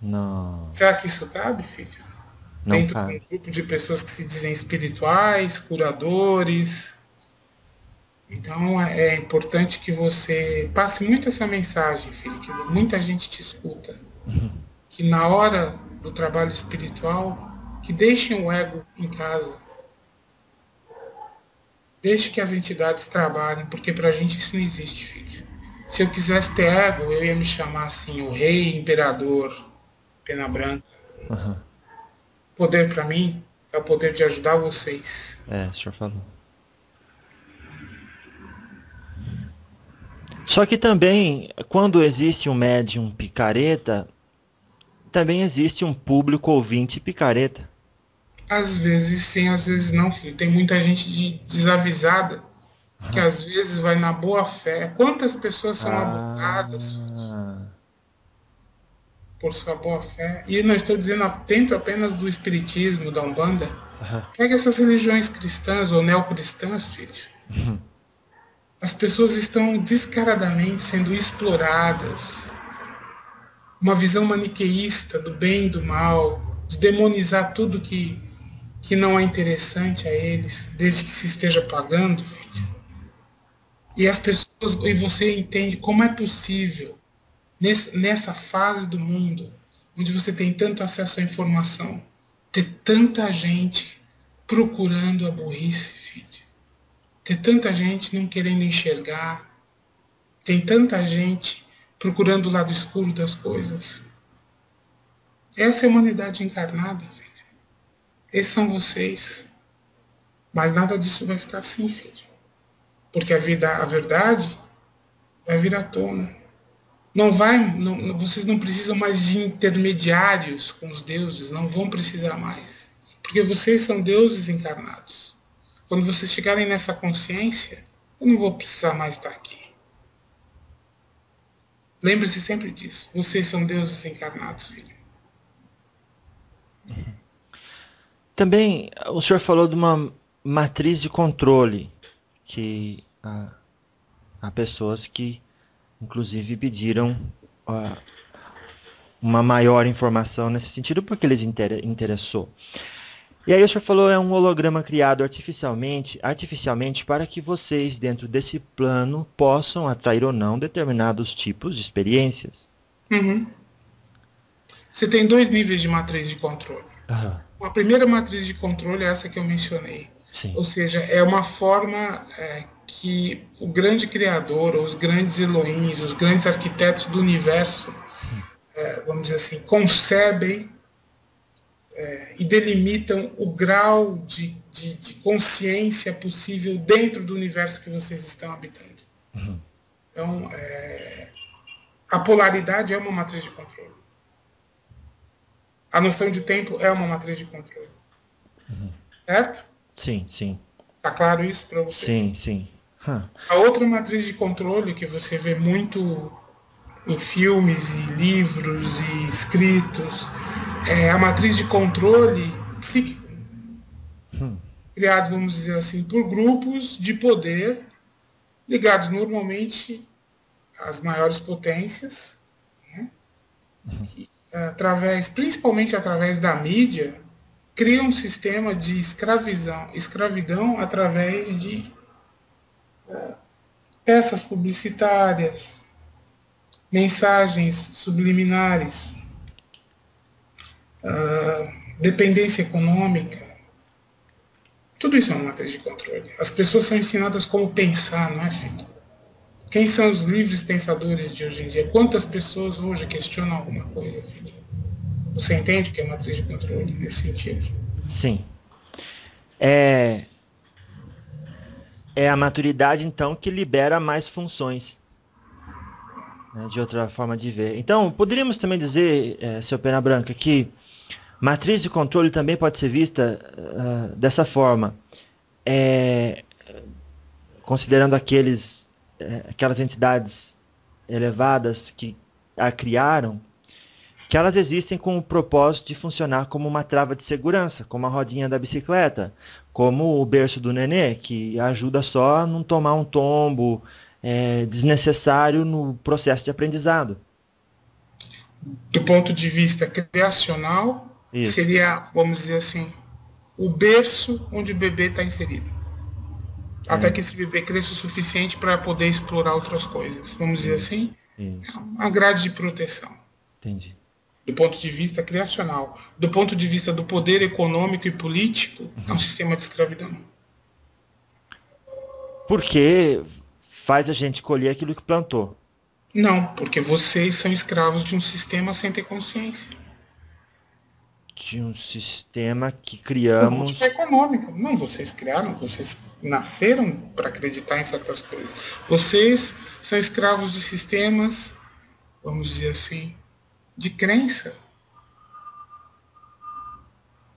Não, Será que isso cabe, filho? não Dentro de um cabe. grupo de pessoas que se dizem espirituais, curadores. Então é importante que você passe muito essa mensagem, filho, que muita gente te escuta. Que na hora do trabalho espiritual, que deixem o ego em casa. Deixe que as entidades trabalhem, porque pra gente isso não existe, filho. Se eu quisesse ter ego, eu ia me chamar assim, o rei, imperador, pena branca. Uhum. Poder para mim é o poder de ajudar vocês. É, o senhor falou. Só que também, quando existe um médium picareta, também existe um público ouvinte picareta. Às vezes sim, às vezes não, filho. Tem muita gente desavisada que às vezes vai na boa fé. Quantas pessoas são abordadas Ah, por sua boa fé? E não estou dizendo dentro apenas do espiritismo, da Umbanda. Pega essas religiões cristãs ou neocristãs, filho. As pessoas estão descaradamente sendo exploradas. Uma visão maniqueísta do bem e do mal, de demonizar tudo que não é interessante a eles, desde que se esteja pagando, filho. E as pessoas, e você entende como é possível, nessa fase do mundo, onde você tem tanto acesso à informação, ter tanta gente procurando a burrice, filho. Ter tanta gente não querendo enxergar, tem tanta gente procurando o lado escuro das coisas. Essa é a humanidade encarnada, filho. Esses são vocês. Mas nada disso vai ficar assim, filho. Porque a verdade vai vir à tona. Vocês não precisam mais de intermediários com os deuses, não vão precisar mais. Porque vocês são deuses encarnados. Quando vocês chegarem nessa consciência, eu não vou precisar mais estar aqui. Lembre-se sempre disso. Vocês são deuses encarnados, filho. também o senhor falou de uma matriz de controle que há pessoas que, inclusive, pediram uma maior informação nesse sentido porque lhes interessou. E aí o senhor falou é um holograma criado artificialmente para que vocês, dentro desse plano, possam atrair ou não determinados tipos de experiências. Uhum. Você tem dois níveis de matriz de controle. A primeira matriz de controle é essa que eu mencionei. Sim. Ou seja, é uma forma que o grande criador, ou os grandes Elohims, os grandes arquitetos do universo, vamos dizer assim, concebem e delimitam o grau de consciência possível dentro do universo que vocês estão habitando. Então, A polaridade é uma matriz de controle. A noção de tempo é uma matriz de controle. Certo? Sim, sim. Tá claro isso para vocês? Sim, sim. A outra matriz de controle que você vê muito em filmes e livros e escritos é a matriz de controle psíquico, criado, vamos dizer assim, por grupos de poder ligados normalmente às maiores potências, né? Que, principalmente através da mídia, cria um sistema de escravidão através de peças publicitárias, mensagens subliminares, dependência econômica. Tudo isso é uma matriz de controle. As pessoas são ensinadas como pensar, não é, filho? Quem são os livres pensadores de hoje em dia? Quantas pessoas hoje questionam alguma coisa, filho? Você entende que é matriz de controle nesse sentido? Sim. É a maturidade, então, que libera mais funções, né, de outra forma de ver. Então, poderíamos também dizer, seu Pena Branca, que matriz de controle também pode ser vista dessa forma, considerando aquelas entidades elevadas que a criaram, que elas existem com o propósito de funcionar como uma trava de segurança, como a rodinha da bicicleta, como o berço do nenê, que ajuda só a não tomar um tombo desnecessário no processo de aprendizado. Do ponto de vista criacional, Isso. seria, vamos dizer assim, o berço onde o bebê está inserido. Até que esse bebê cresça o suficiente para poder explorar outras coisas. Vamos dizer assim, Isso. uma grade de proteção. Entendi. Do ponto de vista criacional. Do ponto de vista do poder econômico e político, é um sistema de escravidão. Porque faz a gente colher aquilo que plantou. Não, porque vocês são escravos de um sistema sem ter consciência. De um sistema que Político criamos. econômico. Não, vocês criaram, vocês nasceram para acreditar em certas coisas. Vocês são escravos de sistemas, vamos dizer assim, de crença.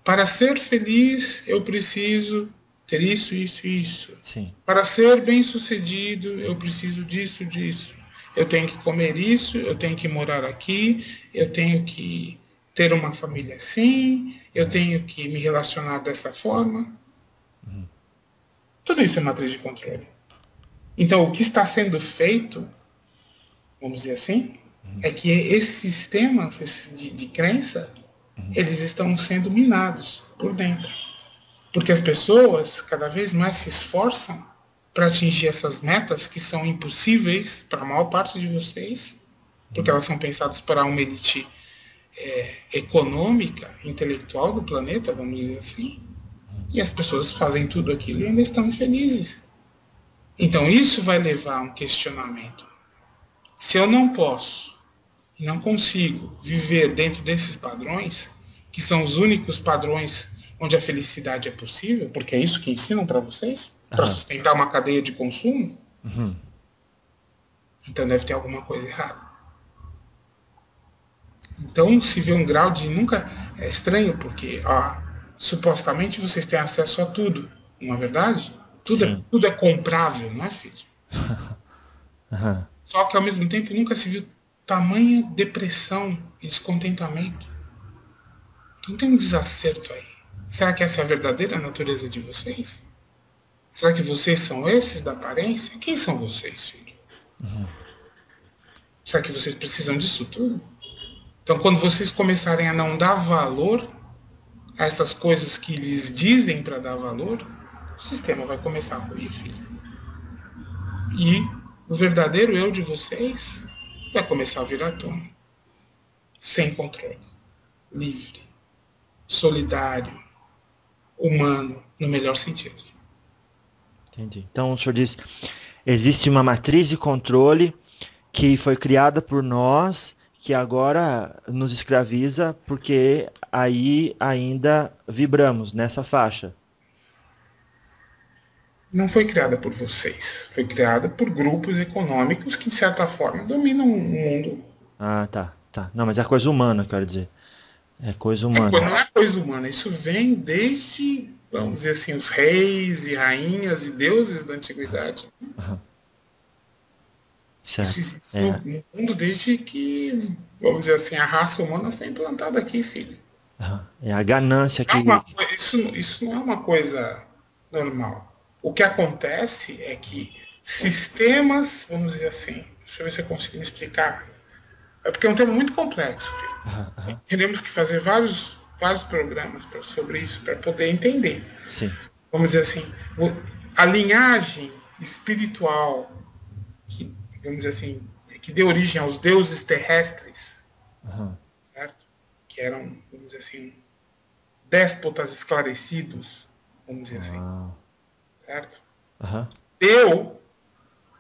Para ser feliz, eu preciso ter isso, isso e isso. Sim. Para ser bem-sucedido, eu preciso disso, disso. Eu tenho que comer isso, eu tenho que morar aqui, eu tenho que ter uma família assim, eu tenho que me relacionar dessa forma. Tudo isso é matriz de controle. Então, o que está sendo feito, vamos dizer assim, é que esses sistemas de crença, eles estão sendo minados por dentro. Porque as pessoas cada vez mais se esforçam para atingir essas metas que são impossíveis para a maior parte de vocês, porque elas são pensadas para uma elite econômica, intelectual do planeta, vamos dizer assim, e as pessoas fazem tudo aquilo e ainda estão infelizes. Então isso vai levar a um questionamento. Se eu não posso e não consigo viver dentro desses padrões, que são os únicos padrões onde a felicidade é possível, porque é isso que ensinam para vocês, para sustentar uma cadeia de consumo, então deve ter alguma coisa errada. Então se vê um grau de nunca... É estranho, porque supostamente vocês têm acesso a tudo, não é verdade? Tudo é comprável, não é, filho? Só que ao mesmo tempo nunca se viu tamanha depressão e descontentamento. Então tem um desacerto aí. Será que essa é a verdadeira natureza de vocês? Será que vocês são esses da aparência? Quem são vocês, filho? Será que vocês precisam disso tudo? Então, quando vocês começarem a não dar valor a essas coisas que lhes dizem para dar valor, o sistema vai começar a ruir, filho. E o verdadeiro eu de vocês vai começar a vir à tona. Sem controle. Livre. Solidário. Humano, no melhor sentido. Entendi. Então o senhor diz, existe uma matriz de controle que foi criada por nós, que agora nos escraviza, porque aí ainda vibramos nessa faixa. não foi criada por vocês. Foi criada por grupos econômicos que, de certa forma, dominam o mundo. Ah, tá, tá. Não, mas é coisa humana, quero dizer. É coisa humana. Não é coisa humana. Isso vem desde, vamos dizer assim, os reis e rainhas e deuses da antiguidade. Aham, Isso certo. existe no É, mundo desde que, vamos dizer assim, a raça humana foi implantada aqui, filho. aham. É a ganância Não é uma que. isso não é uma coisa normal. O que acontece é que sistemas, vamos dizer assim, deixa eu ver se eu consigo me explicar. É porque é um tema muito complexo, filho. Aham, aham. Teremos que fazer vários programas sobre isso para poder entender. Sim. Vamos dizer assim, a linhagem espiritual que, vamos dizer assim, que deu origem aos deuses terrestres, Aham. certo? Que eram, vamos dizer assim, déspotas esclarecidos, vamos dizer assim, Ah, certo? aham. Deu,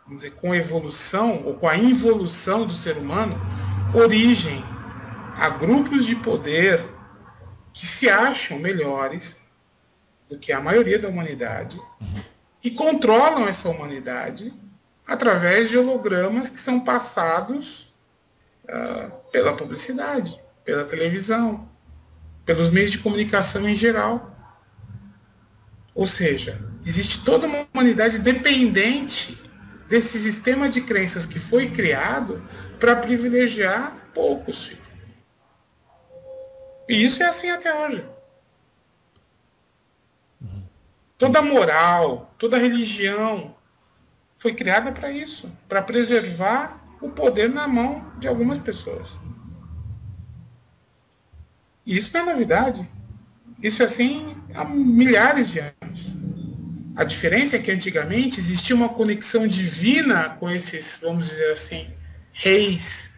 vamos dizer, com a evolução ou com a involução do ser humano, origem a grupos de poder que se acham melhores do que a maioria da humanidade e controlam essa humanidade através de hologramas que são passados pela publicidade, pela televisão, pelos meios de comunicação em geral. Ou seja, existe toda uma humanidade dependente desse sistema de crenças que foi criado para privilegiar poucos. Filho. E isso é assim até hoje. Toda moral, toda religião foi criada para isso, para preservar o poder na mão de algumas pessoas. E isso não é novidade. Isso é assim há milhares de anos. A diferença é que antigamente existia uma conexão divina com esses, vamos dizer assim, reis,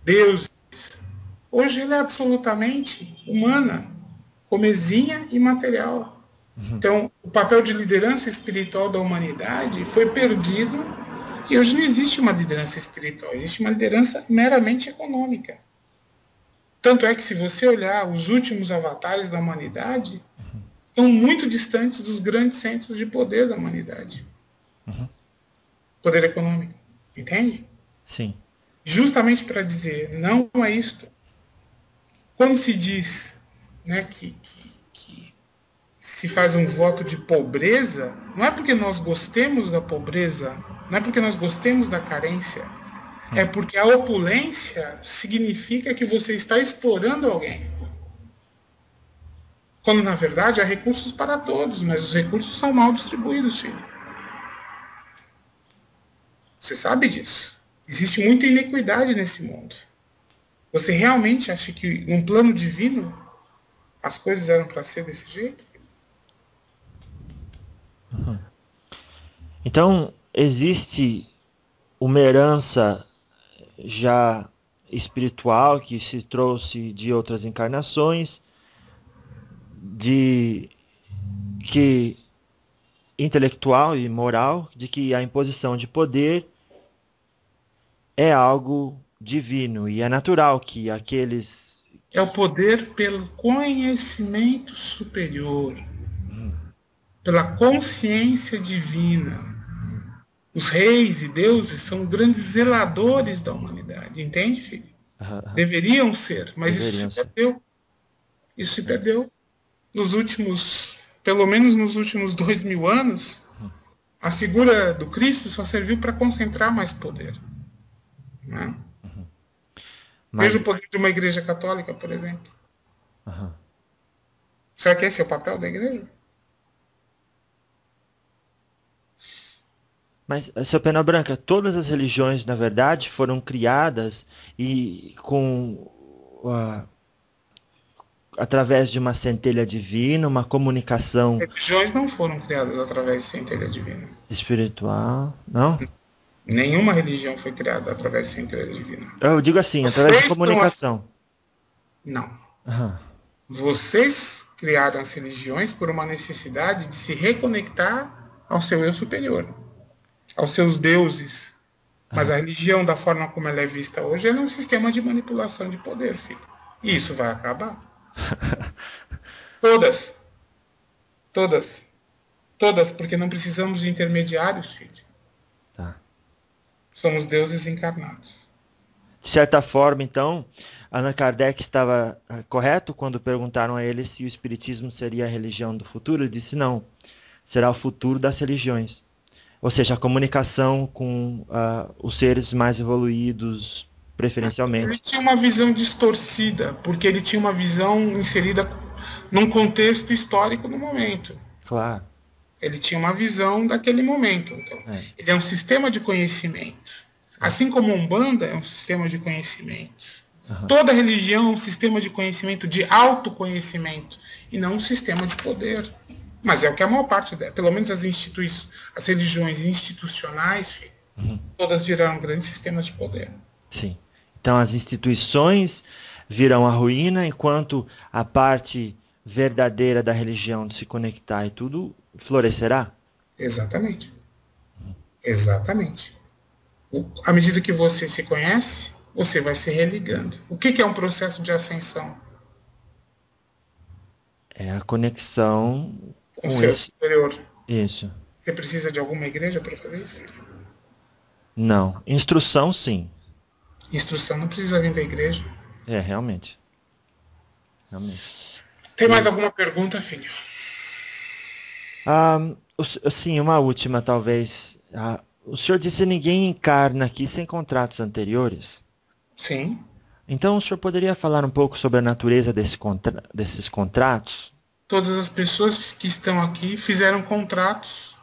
deuses. Hoje ele é absolutamente humana, comezinha e material. Então, o papel de liderança espiritual da humanidade foi perdido e hoje não existe uma liderança espiritual, existe uma liderança meramente econômica. Tanto é que se você olhar os últimos avatares da humanidade, estão muito distantes dos grandes centros de poder da humanidade. Poder econômico. Entende? Sim. Justamente para dizer, não é isto. Quando se diz, né, que se faz um voto de pobreza, não é porque nós gostemos da pobreza, não é porque nós gostemos da carência, é porque a opulência significa que você está explorando alguém. Quando, na verdade, há recursos para todos, mas os recursos são mal distribuídos, filho. Você sabe disso. Existe muita iniquidade nesse mundo. Você realmente acha que, num plano divino, as coisas eram para ser desse jeito? Então, existe uma herança já espiritual que se trouxe de outras encarnações, de que intelectual e moral, de que a imposição de poder é algo divino e é natural que aqueles. É o poder pelo conhecimento superior, pela consciência divina. Os reis e deuses são grandes zeladores da humanidade, entende, filho? Deveriam ser, mas isso se Deveriam ser. perdeu. Isso se perdeu. Nos últimos, pelo menos nos últimos 2000 anos, a figura do Cristo só serviu para concentrar mais poder. Né? Mas, Veja o poder de uma igreja católica, por exemplo. aham. Será que esse é o papel da igreja? Mas, seu Pena Branca, todas as religiões, na verdade, foram criadas e com através de uma centelha divina, uma comunicação Religiões não foram criadas através de centelha divina. espiritual, não? Nenhuma religião foi criada através de centelha divina. Eu digo assim, através de Vocês estão... comunicação. Não. Aham. Vocês criaram as religiões por uma necessidade de se reconectar ao seu eu superior, aos seus deuses. Mas a religião, da forma como ela é vista hoje, é um sistema de manipulação de poder, filho. E isso vai acabar. Todas. Todas. Todas, porque não precisamos de intermediários, filho. Tá. Somos deuses encarnados. De certa forma, então, Allan Kardec estava correto quando perguntaram a ele se o Espiritismo seria a religião do futuro. Ele disse não, será o futuro das religiões. Ou seja, a comunicação com os seres mais evoluídos, preferencialmente. Ele tinha uma visão distorcida, porque ele tinha uma visão inserida num contexto histórico no momento. Claro. Ele tinha uma visão daquele momento. Então, ele é um sistema de conhecimento. Assim como a Umbanda é um sistema de conhecimento. Uhum. Toda religião é um sistema de conhecimento, de autoconhecimento, e não um sistema de poder. Mas é o que a maior parte, pelo menos as religiões institucionais, todas viraram grandes sistemas de poder. Sim. Então as instituições virão a ruína, enquanto a parte verdadeira da religião de se conectar e tudo florescerá? Exatamente. Exatamente. À medida que você se conhece, você vai se religando. O que é um processo de ascensão? É a conexão com o seu superior. Isso. Você precisa de alguma igreja para fazer isso? Não. Instrução, sim. Instrução não precisa vir da igreja. É, realmente. Tem mais alguma pergunta, filho? Sim, uma última, talvez. O senhor disse que ninguém encarna aqui sem contratos anteriores? Sim. Então o senhor poderia falar um pouco sobre a natureza desses contratos? Todas as pessoas que estão aqui fizeram contratos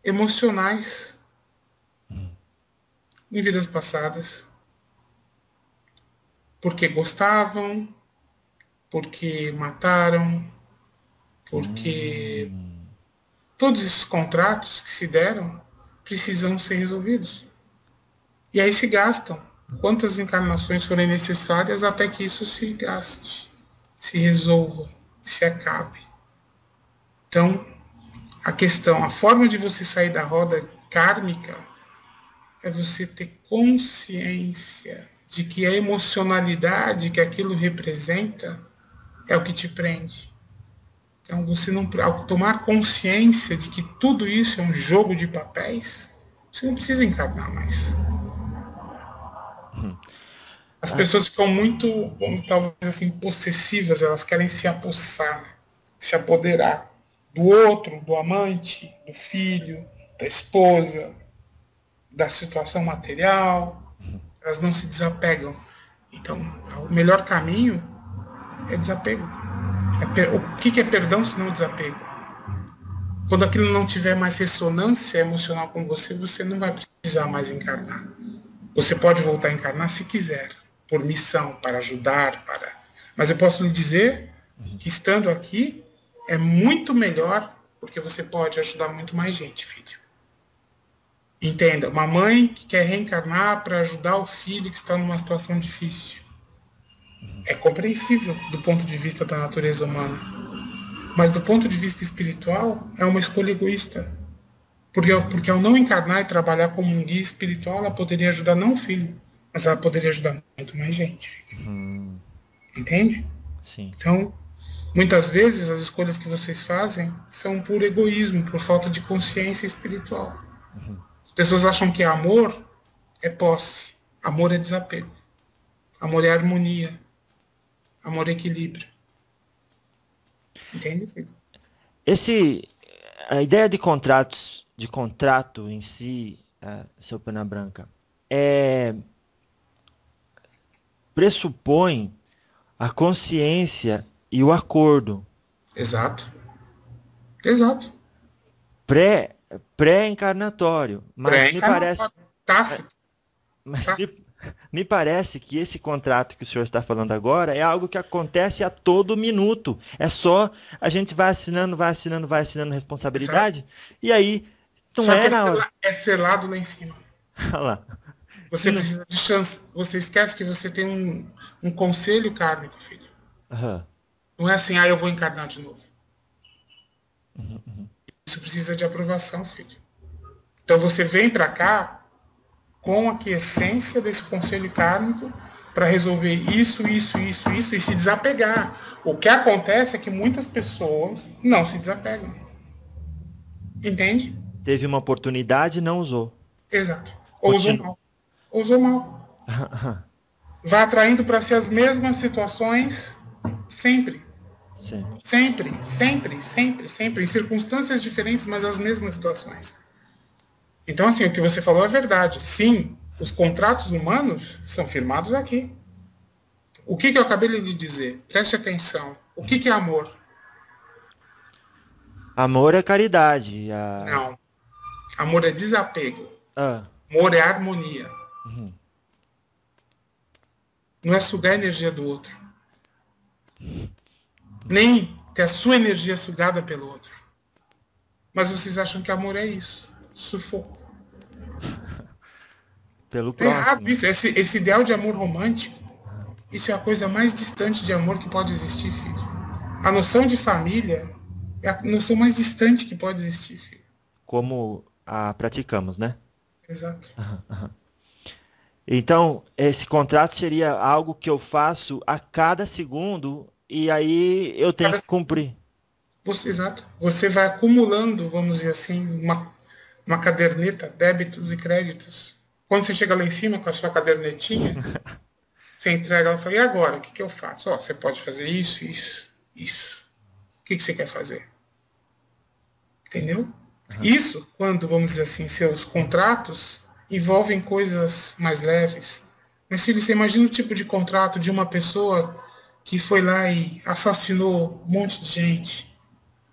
emocionais em vidas passadas. Porque gostavam, porque mataram, porque todos esses contratos que se deram precisam ser resolvidos. E aí se gastam quantas encarnações forem necessárias até que isso se gaste, se resolva, se acabe. Então, a forma de você sair da roda kármica é você ter consciência de que a emocionalidade que aquilo representa é o que te prende. Então, ao tomar consciência de que tudo isso é um jogo de papéis, você não precisa encarnar mais. As pessoas ficam muito, talvez assim, possessivas, elas querem se apossar, se apoderar do outro, do amante, do filho, da esposa, da situação material. Elas não se desapegam. Então, o melhor caminho é desapego. O que é perdão se não desapego? Quando aquilo não tiver mais ressonância emocional com você, você não vai precisar mais encarnar. Você pode voltar a encarnar se quiser, por missão, para ajudar, Mas eu posso lhe dizer que estando aqui é muito melhor, porque você pode ajudar muito mais gente, filho. Entenda, uma mãe que quer reencarnar para ajudar o filho que está numa situação difícil. É compreensível do ponto de vista da natureza humana. Mas do ponto de vista espiritual, é uma escolha egoísta. Porque ao não encarnar e trabalhar como um guia espiritual, ela poderia ajudar não o filho, mas ela poderia ajudar muito mais gente. Entende? Sim. Então, muitas vezes as escolhas que vocês fazem são por egoísmo, por falta de consciência espiritual. As pessoas acham que amor é posse, amor é desapego, amor é harmonia, amor é equilíbrio. Entende, filho? A ideia de contrato em si, seu Pena Branca, pressupõe a consciência e o acordo. Exato. Pré-encarnatório. Mas me parece. Tácito. Me parece que esse contrato que o senhor está falando agora é algo que acontece a todo minuto. É só a gente vai assinando responsabilidade. Exato. E aí não é na hora. É selado lá em cima. Olha lá. Você precisa de chance. Você esquece que você tem um conselho kármico, filho. Não é assim, eu vou encarnar de novo. Isso precisa de aprovação, filho. Então você vem para cá com a quiescência desse conselho kármico para resolver isso e se desapegar. O que acontece é que muitas pessoas não se desapegam. Entende? Teve uma oportunidade e não usou. Exato. Ou usou Continua. mal. Ou usou mal. Vai atraindo para si as mesmas situações sempre. Sim. Sempre, sempre, sempre, sempre. Em circunstâncias diferentes, mas as mesmas situações. Então, assim, o que você falou é verdade. Sim, os contratos humanos são firmados aqui. O que eu acabei de dizer? Preste atenção. O que é amor? Amor é caridade. Não. Amor é desapego. Ah, Amor é harmonia. uhum. Não é sugar a energia do outro. Nem ter a sua energia sugada pelo outro. Mas vocês acham que amor é isso? Sufoco. Pelo É errado próximo. isso. Esse ideal de amor romântico, isso é a coisa mais distante de amor que pode existir, filho. A noção de família é a noção mais distante que pode existir, filho. Como a praticamos, né? Exato. Então, esse contrato seria algo que eu faço a cada segundo e aí eu tenho Cada que cumprir. Exato. Você vai acumulando, vamos dizer assim, uma caderneta, débitos e créditos. Quando você chega lá em cima com a sua cadernetinha, você entrega ela e fala, e agora? O que eu faço? Ó, você pode fazer isso, isso, isso. O que você quer fazer? Entendeu? Isso, quando, vamos dizer assim, seus contratos envolvem coisas mais leves. Mas, filho, você imagina o tipo de contrato de uma pessoa que foi lá e assassinou um monte de gente.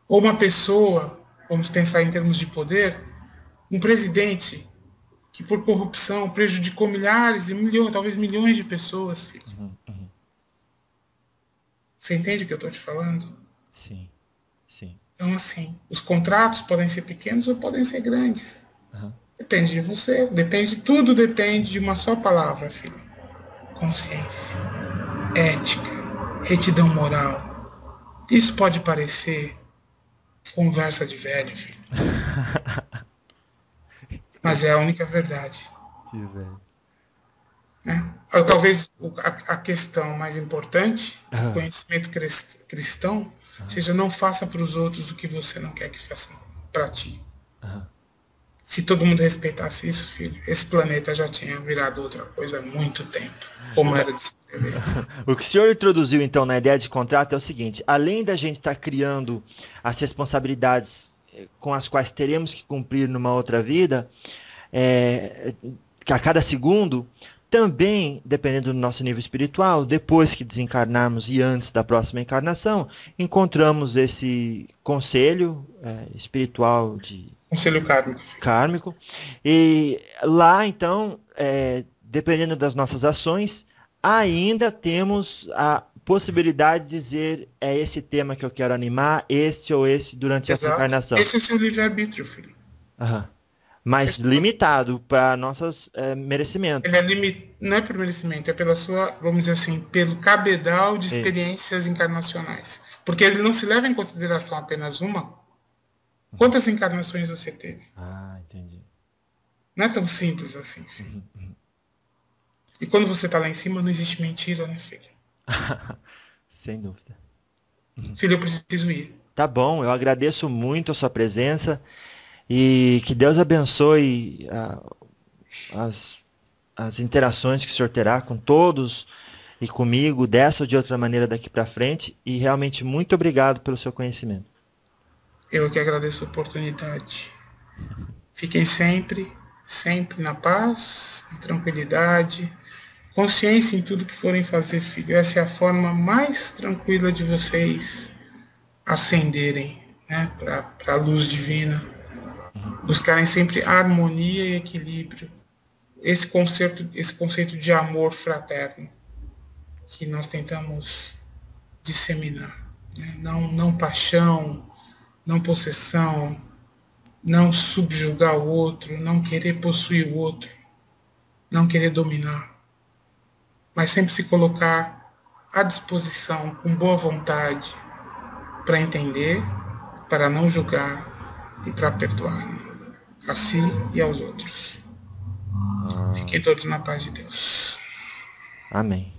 Ou uma pessoa, vamos pensar em termos de poder, um presidente que por corrupção prejudicou milhares e milhões, talvez milhões de pessoas. Filho. Você entende o que eu estou te falando? Sim, sim. Então, assim, os contratos podem ser pequenos ou podem ser grandes. Aham. Depende de você, tudo depende de uma só palavra, filho. Consciência, ética, retidão moral. Isso pode parecer conversa de velho, filho. Mas é a única verdade. Que velho. Né? Talvez a questão mais importante do Aham. conhecimento cristão seja não faça para os outros o que você não quer que façam para ti. Aham. Se todo mundo respeitasse isso, filho, esse planeta já tinha virado outra coisa há muito tempo, como era de se prever. O que o senhor introduziu, então, na ideia de contrato é o seguinte: além da gente estar criando as responsabilidades com as quais teremos que cumprir numa outra vida, que a cada segundo, também, dependendo do nosso nível espiritual, depois que desencarnarmos e antes da próxima encarnação, encontramos esse conselho espiritual de Conselho kármico. kármico. E lá, então, dependendo das nossas ações, ainda temos a possibilidade de dizer é esse tema que eu quero animar, esse ou esse durante essa Exato. encarnação. Esse é seu livre-arbítrio, filho. Aham. Mas limitado para nossos merecimentos. Ele não é por merecimento, é pela sua, vamos dizer assim, pelo cabedal de Isso. experiências encarnacionais. Porque ele não se leva em consideração apenas uma. Quantas encarnações você teve? Ah, entendi. Não é tão simples assim, filho. E quando você está lá em cima, não existe mentira, né, filho? Sem dúvida. Filho, eu preciso ir. Tá bom, eu agradeço muito a sua presença e que Deus abençoe as interações que o senhor terá com todos e comigo, dessa ou de outra maneira daqui para frente. E realmente muito obrigado pelo seu conhecimento. Eu que agradeço a oportunidade. Fiquem sempre, sempre na paz, na tranquilidade, consciência em tudo que forem fazer, filho. Essa é a forma mais tranquila de vocês ascenderem, né, para a luz divina. Buscarem sempre harmonia e equilíbrio. Esse conceito de amor fraterno que nós tentamos disseminar. Né? Não paixão, não possessão, não subjugar o outro, não querer possuir o outro, não querer dominar, mas sempre se colocar à disposição, com boa vontade, para entender, para não julgar e para perdoar, a si e aos outros. Fiquem todos na paz de Deus. Amém.